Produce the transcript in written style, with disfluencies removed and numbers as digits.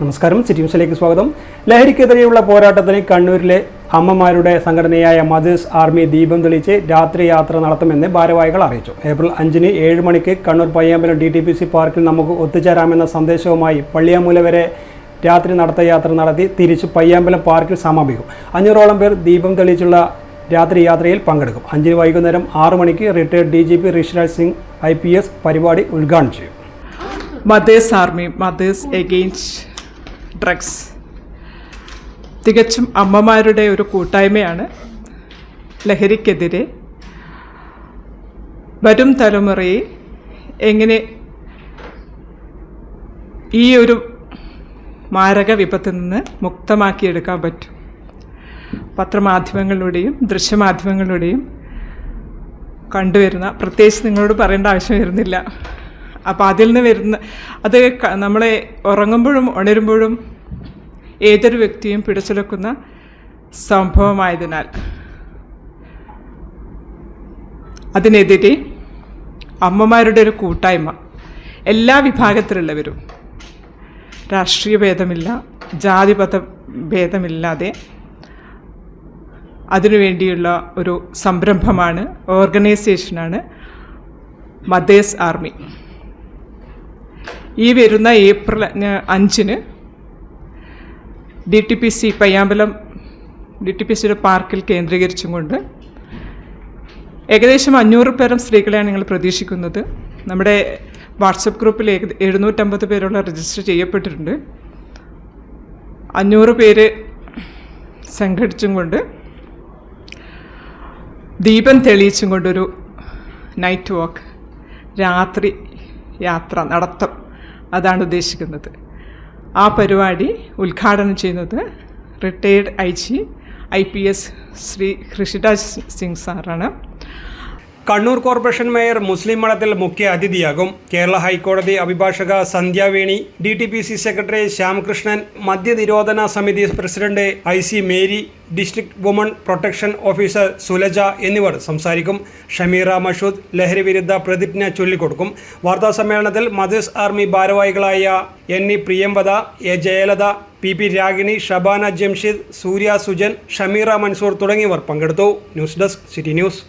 നമസ്കാരം, സിറ്റി ന്യൂസിലേക്ക് സ്വാഗതം. ലഹരിക്കെതിരെയുള്ള പോരാട്ടത്തിന് കണ്ണൂരിലെ അമ്മമാരുടെ സംഘടനയായ മദേഴ്സ് ആർമി ദീപം തെളിയിച്ച് രാത്രി യാത്ര നടത്തുമെന്ന് ഭാരവാഹികൾ അറിയിച്ചു. ഏപ്രിൽ 5-ന് 7 മണിക്ക് കണ്ണൂർ പയ്യാമ്പലം DTPC പാർക്കിൽ നമുക്ക് ഒത്തുചേരാമെന്ന സന്ദേശവുമായി പള്ളിയാമൂല വരെ രാത്രി നടത്തയാത്ര നടത്തി തിരിച്ച് പയ്യാമ്പലം പാർക്കിൽ സമാപിക്കും. 500ഓളം പേർ ദീപം തെളിയിച്ചുള്ള രാത്രി യാത്രയിൽ പങ്കെടുക്കും. 5-ന് വൈകുന്നേരം 6 മണിക്ക് retired DGP Rishiraj Singh IPS പരിപാടി ഉദ്ഘാടനം ചെയ്യും. Mothers army, mothers against drugs തികച്ചും അമ്മമാരുടെ ഒരു കൂട്ടായ്മയാണ്. ലഹരിക്കെതിരെ വരും തലമുറയെ എങ്ങനെ ഈ ഒരു മാരക വിപത്തിൽ നിന്ന് മുക്തമാക്കിയെടുക്കാൻ പറ്റും. പത്രമാധ്യമങ്ങളിലൂടെയും ദൃശ്യമാധ്യമങ്ങളിലൂടെയും കണ്ടുവരുന്ന, പ്രത്യേകിച്ച് നിങ്ങളോട് പറയേണ്ട ആവശ്യം വരുന്നില്ല. അപ്പോൾ അതിൽ നിന്ന് വരുന്ന അത് നമ്മളെ ഉറങ്ങുമ്പോഴും ഉണരുമ്പോഴും ഏതൊരു വ്യക്തിയും പിടിച്ചെടുക്കുന്ന സംഭവമായതിനാൽ അതിനെതിരെ അമ്മമാരുടെ ഒരു കൂട്ടായ്മ, എല്ലാ വിഭാഗത്തിലുള്ളവരും, രാഷ്ട്രീയ ഭേദമില്ല, ജാതിപത ഭേദമില്ലാതെ അതിനുവേണ്ടിയുള്ള ഒരു സംരംഭമാണ്, ഓർഗനൈസേഷനാണ് മദേഴ്സ് ആർമി. ഈ വരുന്ന ഏപ്രിൽ 5-ന് DTPC പയ്യാമ്പലം DTPCയുടെ പാർക്കിൽ കേന്ദ്രീകരിച്ചും കൊണ്ട് ഏകദേശം 500 പേരും സ്ത്രീകളെയാണ് ഞങ്ങൾ പ്രതീക്ഷിക്കുന്നത്. നമ്മുടെ വാട്സപ്പ് ഗ്രൂപ്പിൽ 750 പേരോളം രജിസ്റ്റർ ചെയ്യപ്പെട്ടിട്ടുണ്ട്. 500 പേര് സംഘടിച്ചും കൊണ്ട് ദീപം തെളിയിച്ചും കൊണ്ടൊരു നൈറ്റ് വാക്ക്, രാത്രി യാത്ര നടത്തം, അതാണ് ഉദ്ദേശിക്കുന്നത്. ആ പരിപാടി ഉദ്ഘാടനം ചെയ്യുന്നത് റിട്ടയർഡ് IPS ശ്രീ ഋഷിരാജ് സിംഗ് സാറാണ്. കണ്ണൂർ കോർപ്പറേഷൻ മേയർ മുസ്ലിം മഠത്തിൽ മുഖ്യ അതിഥിയാകും. കേരള ഹൈക്കോടതി അഭിഭാഷക സന്ധ്യാവേണി, DTPC സെക്രട്ടറി ശ്യാംകൃഷ്ണൻ, മദ്യനിരോധന സമിതി president IC Mary, district woman protection officer Sulaja എന്നിവർ സംസാരിക്കും. ഷമീറ മഷൂദ് ലഹരി വിരുദ്ധ പ്രതിജ്ഞ ചൊല്ലിക്കൊടുക്കും. വാർത്താസമ്മേളനത്തിൽ മദേഴ്സ് ആർമി ഭാരവാഹികളായ NE Priyamvada, A Jayalatha, PP Ragini, Shabana Jamsheed, Surya Sujan, Shameera Mansoor തുടങ്ങിയവർ പങ്കെടുത്തു. News desk, city news.